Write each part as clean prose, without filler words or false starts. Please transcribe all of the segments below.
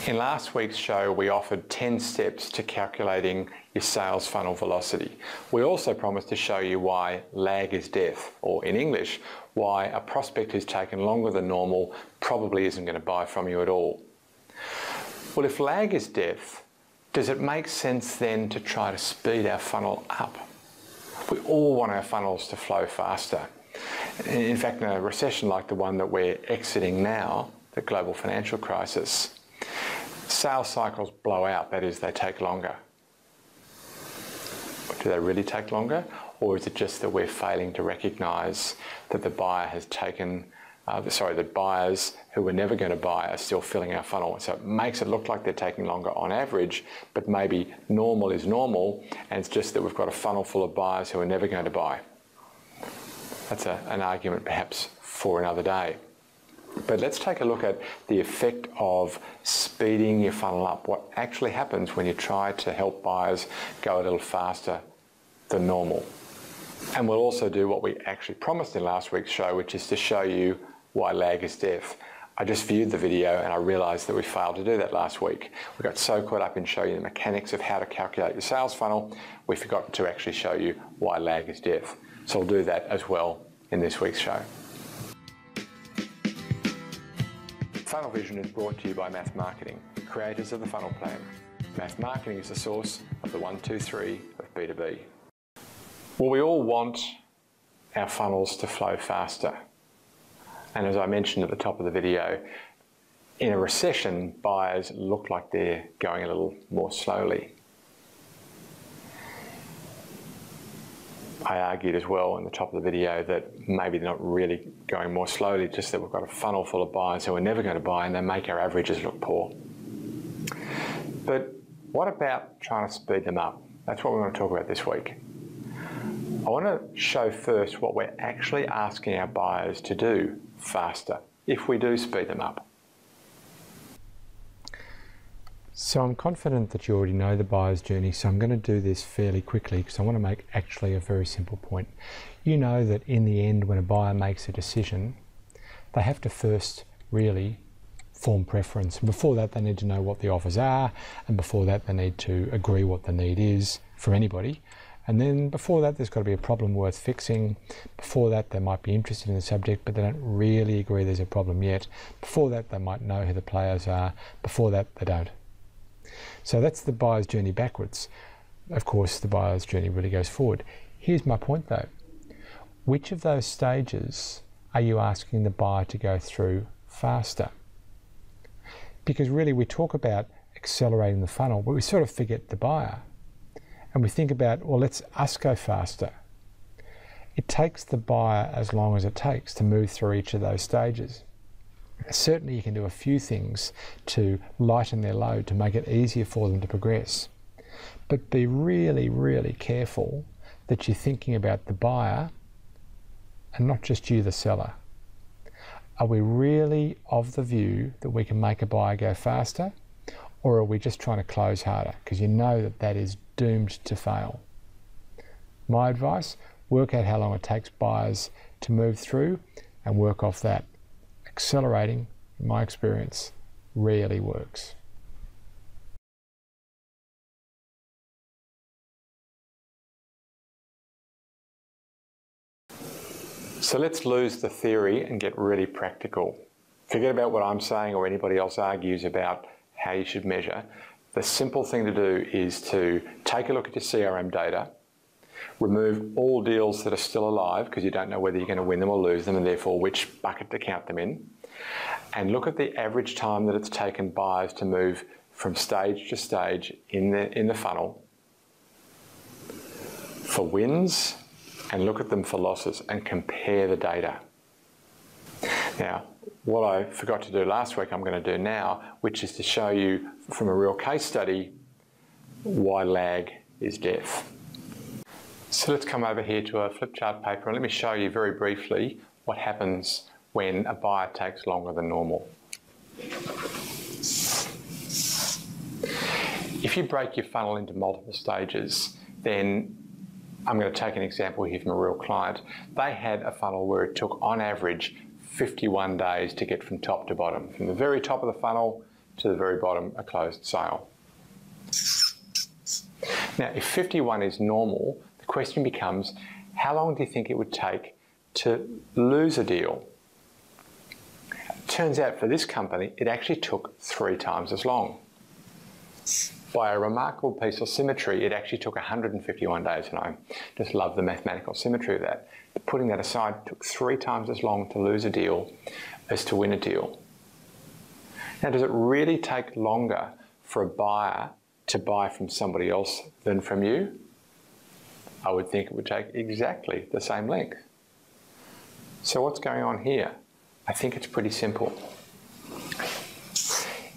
In last week's show, we offered 10 steps to calculating your sales funnel velocity. We also promised to show you why lag is death, or in English, why a prospect who's taken longer than normal probably isn't going to buy from you at all. Well, if lag is death, does it make sense then to try to speed our funnel up? We all want our funnels to flow faster. In fact, in a recession like the one that we're exiting now, the global financial crisis, sales cycles blow out, that is, they take longer. Do they really take longer? Or is it just that we're failing to recognise that the buyer has taken, that buyers who were never going to buy are still filling our funnel? So it makes it look like they're taking longer on average, but maybe normal is normal, and it's just that we've got a funnel full of buyers who are never going to buy. That's an argument perhaps for another day. But let's take a look at the effect of speeding your funnel up. What actually happens when you try to help buyers go a little faster than normal. And we'll also do what we actually promised in last week's show, which is to show you why lag is death. I just viewed the video and I realised that we failed to do that last week. We got so caught up in showing you the mechanics of how to calculate your sales funnel, we forgot to actually show you why lag is death. So we'll do that as well in this week's show. Funnel Vision is brought to you by Math Marketing, creators of the funnel plan. Math Marketing is the source of the 1, 2, 3 of B2B. Well, we all want our funnels to flow faster. And as I mentioned at the top of the video, in a recession, buyers look like they're going a little more slowly. I argued as well in the top of the video that maybe they're not really going more slowly, just that we've got a funnel full of buyers who are never going to buy and they make our averages look poor. But what about trying to speed them up? That's what we want to talk about this week. I want to show first what we're actually asking our buyers to do faster if we do speed them up. So I'm confident that you already know the buyer's journey, so I'm going to do this fairly quickly because I want to make actually a very simple point. You know that in the end, when a buyer makes a decision, they have to first really form preference. Before that, they need to know what the offers are, and before that, they need to agree what the need is for anybody. And then before that, there's got to be a problem worth fixing. Before that, they might be interested in the subject, but they don't really agree there's a problem yet. Before that, they might know who the players are. Before that, they don't. So that's the buyer's journey backwards. Of course, the buyer's journey really goes forward. Here's my point though. Which of those stages are you asking the buyer to go through faster? Because really we talk about accelerating the funnel, but we sort of forget the buyer. And we think about, well, let's us go faster. It takes the buyer as long as it takes to move through each of those stages. Certainly you can do a few things to lighten their load, to make it easier for them to progress. But be really, really careful that you're thinking about the buyer and not just you, the seller. Are we really of the view that we can make a buyer go faster, or are we just trying to close harder? Because you know that that is doomed to fail. My advice, work out how long it takes buyers to move through and work off that. Accelerating, in my experience, rarely works. So let's lose the theory and get really practical. Forget about what I'm saying or anybody else argues about how you should measure. The simple thing to do is to take a look at your CRM data, remove all deals that are still alive because you don't know whether you're going to win them or lose them and therefore which bucket to count them in, and look at the average time that it's taken buyers to move from stage to stage in the funnel for wins, and look at them for losses and compare the data. Now, what I forgot to do last week, I'm going to do now, which is to show you from a real case study why lag is death. So let's come over here to a flip chart paper and let me show you very briefly what happens when a buyer takes longer than normal. If you break your funnel into multiple stages, then I'm going to take an example here from a real client. They had a funnel where it took on average 51 days to get from top to bottom, from the very top of the funnel to the very bottom, a closed sale. Now, if 51 is normal, the question becomes, how long do you think it would take to lose a deal? Turns out for this company, it actually took 3 times as long. By a remarkable piece of symmetry, it actually took 151 days, and I just love the mathematical symmetry of that. But putting that aside, it took 3 times as long to lose a deal as to win a deal. Now, does it really take longer for a buyer to buy from somebody else than from you? I would think it would take exactly the same length. So what's going on here? I think it's pretty simple.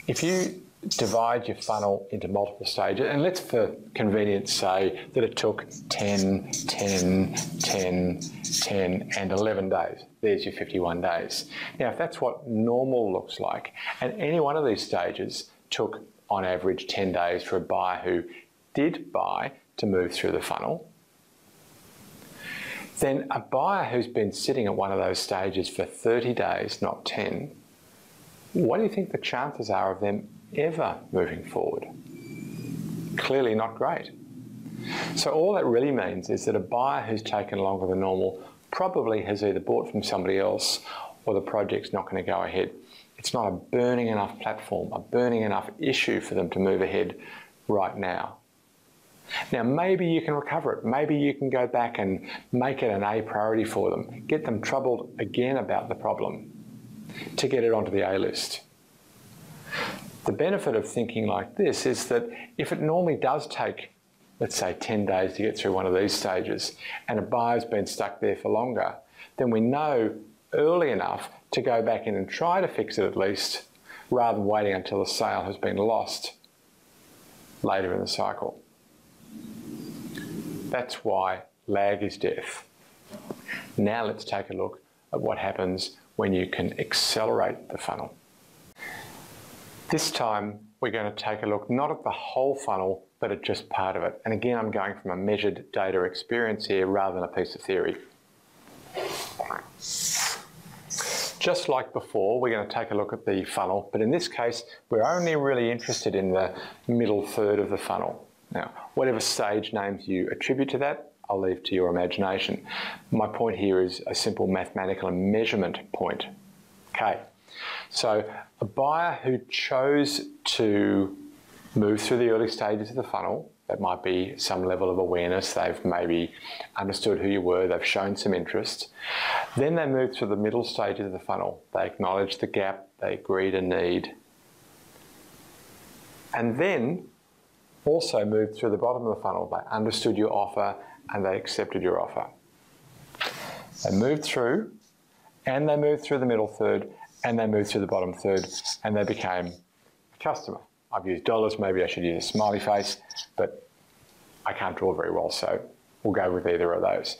If you divide your funnel into multiple stages, and let's for convenience say that it took 10, 10, 10, 10 and 11 days. There's your 51 days. Now, if that's what normal looks like, and any one of these stages took on average 10 days for a buyer who did buy to move through the funnel, then a buyer who's been sitting at one of those stages for 30 days, not 10, what do you think the chances are of them ever moving forward? Clearly not great. So all that really means is that a buyer who's taken longer than normal probably has either bought from somebody else or the project's not going to go ahead. It's not a burning enough platform, a burning enough issue for them to move ahead right now. Now, maybe you can recover it. Maybe you can go back and make it an A priority for them. Get them troubled again about the problem to get it onto the A list. The benefit of thinking like this is that if it normally does take, let's say, 10 days to get through one of these stages, and a buyer's been stuck there for longer, then we know early enough to go back in and try to fix it at least, rather than waiting until the sale has been lost later in the cycle. That's why lag is death. Now let's take a look at what happens when you can accelerate the funnel. This time we're going to take a look not at the whole funnel, but at just part of it. And again, I'm going from a measured data experience here rather than a piece of theory. Just like before, we're going to take a look at the funnel, but in this case, we're only really interested in the middle third of the funnel. Now, whatever stage names you attribute to that, I'll leave to your imagination. My point here is a simple mathematical and measurement point. Okay, so a buyer who chose to move through the early stages of the funnel, that might be some level of awareness, they've maybe understood who you were, they've shown some interest. Then they move through the middle stages of the funnel. They acknowledge the gap, they agreed a need. And then also moved through the bottom of the funnel. They understood your offer and they accepted your offer. They moved through, and they moved through the middle third, and they moved through the bottom third, and they became a customer. I've used dollars, maybe I should use a smiley face, but I can't draw very well, so we'll go with either of those.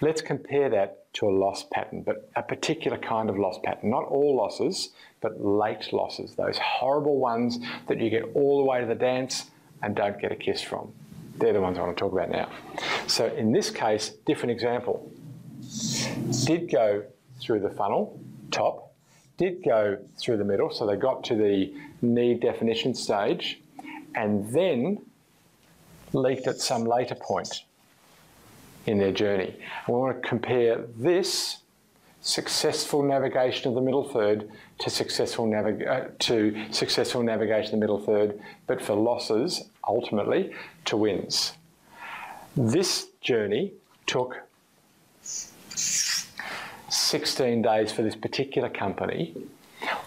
Let's compare that to a loss pattern, but a particular kind of loss pattern. Not all losses, but late losses, those horrible ones that you get all the way to the dance and don't get a kiss from. They're the ones I want to talk about now. So in this case, different example. Did go through the funnel, top, did go through the middle, so they got to the need definition stage, and then leaked at some later point in their journey. And we want to compare this successful navigation of the middle third to successful navigation of the middle third, but for losses, ultimately, to wins. This journey took 16 days for this particular company.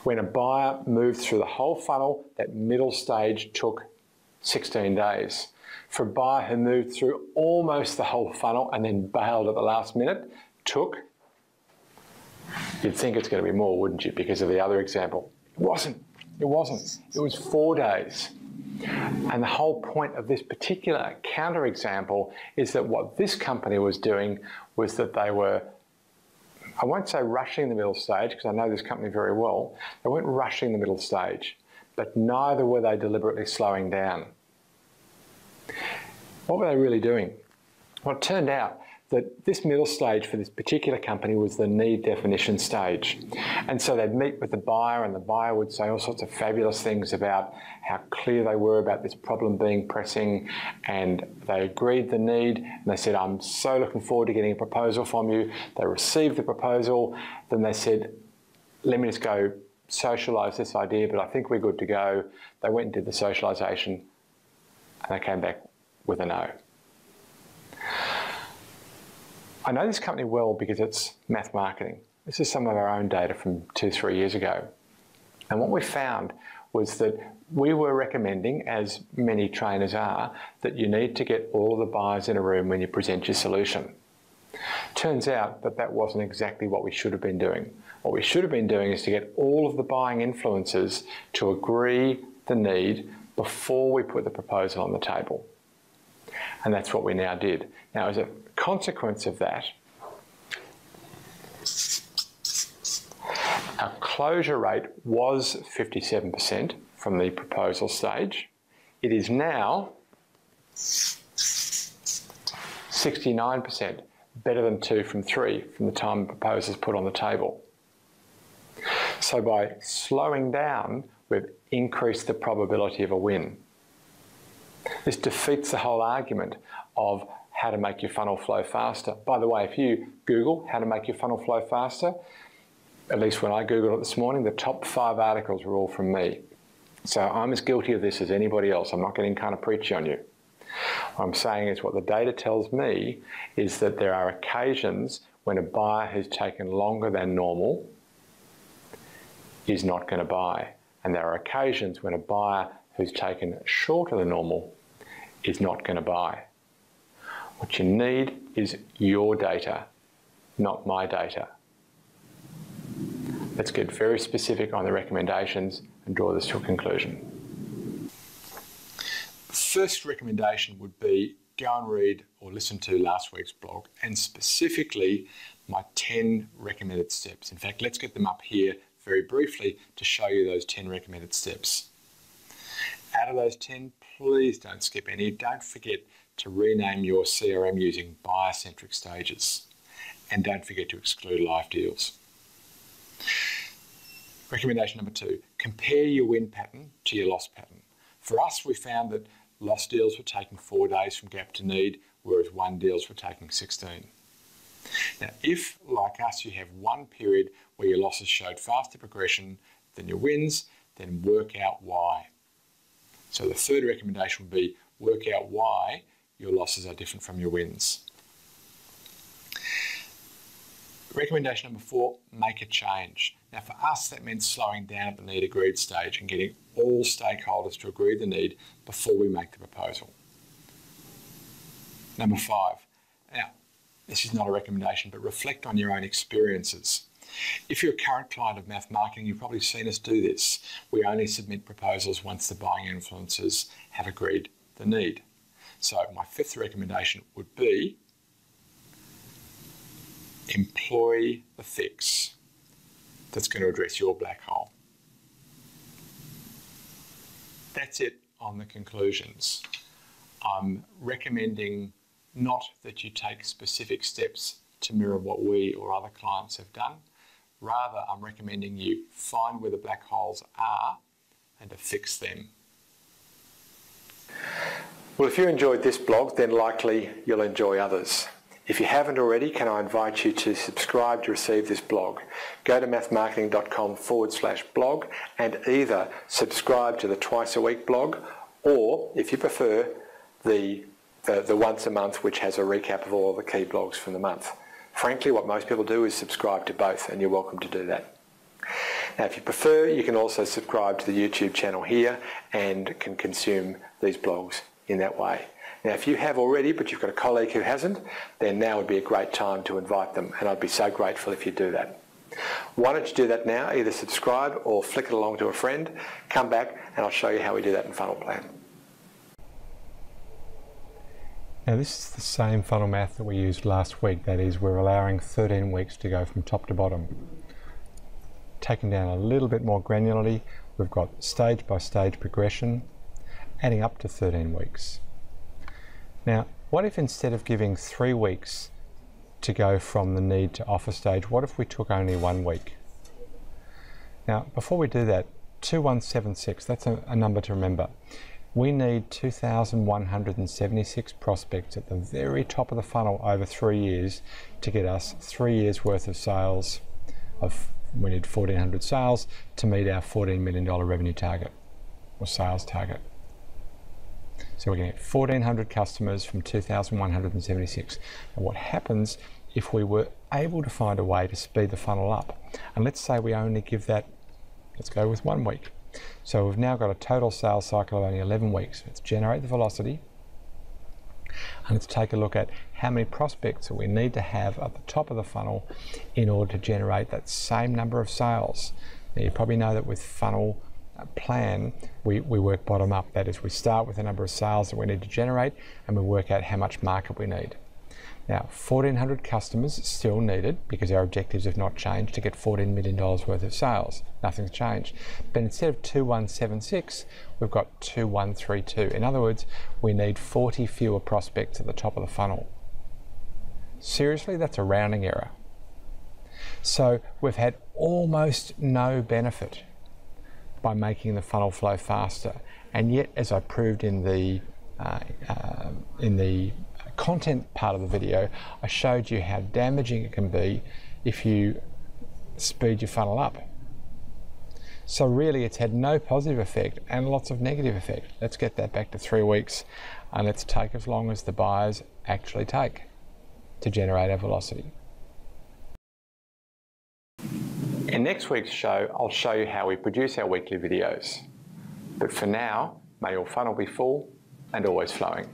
When a buyer moved through the whole funnel, that middle stage took 16 days. For a buyer who moved through almost the whole funnel and then bailed at the last minute, took, you'd think it's going to be more, wouldn't you, because of the other example. It wasn't. It was 4 days. And the whole point of this particular counterexample is that what this company was doing was that they were, I won't say rushing the middle stage, because I know this company very well. They weren't rushing the middle stage, but neither were they deliberately slowing down. What were they really doing? Well, it turned out that this middle stage for this particular company was the need definition stage. And so they'd meet with the buyer, and the buyer would say all sorts of fabulous things about how clear they were about this problem being pressing, and they agreed the need, and they said, I'm so looking forward to getting a proposal from you. They received the proposal, then they said, let me just go socialise this idea, but I think we're good to go. They went and did the socialisation, and they came back with a no. I know this company well because it's math marketing. This is some of our own data from 2-3 years ago. And what we found was that we were recommending, as many trainers are, that you need to get all of the buyers in a room when you present your solution. Turns out that that wasn't exactly what we should have been doing. What we should have been doing is to get all of the buying influencers to agree the need before we put the proposal on the table. And that's what we now did. Now, as a consequence of that, our closure rate was 57% from the proposal stage. It is now 69%, better than 2 from 3 from the time the proposal's put on the table. So by slowing down, we've increased the probability of a win. This defeats the whole argument of how to make your funnel flow faster. By the way, if you Google how to make your funnel flow faster, at least when I Googled it this morning, the top 5 articles were all from me. So I'm as guilty of this as anybody else. I'm not getting kind of preachy on you. What I'm saying is what the data tells me is that there are occasions when a buyer who's taken longer than normal is not going to buy. And there are occasions when a buyer who's taken shorter than normal is not going to buy. What you need is your data, not my data. Let's get very specific on the recommendations and draw this to a conclusion. The first recommendation would be go and read or listen to last week's blog, and specifically my 10 recommended steps. In fact, let's get them up here very briefly to show you those 10 recommended steps. Out of those 10, please don't skip any. Don't forget to rename your CRM using buyer-centric stages. And don't forget to exclude live deals. Recommendation number 2, compare your win pattern to your loss pattern. For us, we found that loss deals were taking 4 days from gap to need, whereas won deals were taking 16. Now, if, like us, you have one period where your losses showed faster progression than your wins, then work out why. So the third recommendation would be work out why your losses are different from your wins. Recommendation number 4, make a change. Now for us, that meant slowing down at the need agreed stage and getting all stakeholders to agree the need before we make the proposal. Number 5, now this is not a recommendation, but reflect on your own experiences. If you're a current client of Math Marketing, you've probably seen us do this. We only submit proposals once the buying influencers have agreed the need. So my 5th recommendation would be employ the fix that's going to address your black hole. That's it on the conclusions. I'm recommending not that you take specific steps to mirror what we or other clients have done. Rather, I'm recommending you find where the black holes are and to fix them. Well, if you enjoyed this blog, then likely you'll enjoy others. If you haven't already, can I invite you to subscribe to receive this blog. Go to mathmarketing.com/blog and either subscribe to the twice a week blog, or if you prefer, the once a month, which has a recap of all the key blogs from the month. Frankly, what most people do is subscribe to both, and you're welcome to do that. Now, if you prefer, you can also subscribe to the YouTube channel here and can consume these blogs in that way. Now, if you have already, but you've got a colleague who hasn't, then now would be a great time to invite them, and I'd be so grateful if you do that. Why don't you do that now? Either subscribe or flick it along to a friend. Come back and I'll show you how we do that in Funnel Plan. Now this is the same funnel math that we used last week. That is, we're allowing 13 weeks to go from top to bottom. Taking down a little bit more granularity, we've got stage by stage progression, adding up to 13 weeks. Now, what if instead of giving 3 weeks to go from the need to offer stage, what if we took only 1 week? Now, before we do that, 2176, that's a number to remember. We need 2,176 prospects at the very top of the funnel over 3 years to get us 3 years worth of sales. We need 1,400 sales to meet our $14 million revenue target or sales target. So we're going to get 1,400 customers from 2,176. And what happens if we were able to find a way to speed the funnel up? And let's say we only give that, let's go with 1 week. So we've now got a total sales cycle of only 11 weeks. Let's generate the velocity. And let's take a look at how many prospects that we need to have at the top of the funnel in order to generate that same number of sales. Now, you probably know that with funnel plan, we work bottom up. That is, we start with the number of sales that we need to generate and we work out how much market we need. Now, 1,400 customers still needed because our objectives have not changed to get $14 million worth of sales. Nothing's changed. But instead of 2176, we've got 2132. In other words, we need 40 fewer prospects at the top of the funnel. Seriously, that's a rounding error. So we've had almost no benefit by making the funnel flow faster. And yet, as I proved in the content part of the video, I showed you how damaging it can be if you speed your funnel up. So really it's had no positive effect and lots of negative effect. Let's get that back to 3 weeks and let's take as long as the buyers actually take to generate our velocity. In next week's show, I'll show you how we produce our weekly videos. But for now, may your funnel be full and always flowing.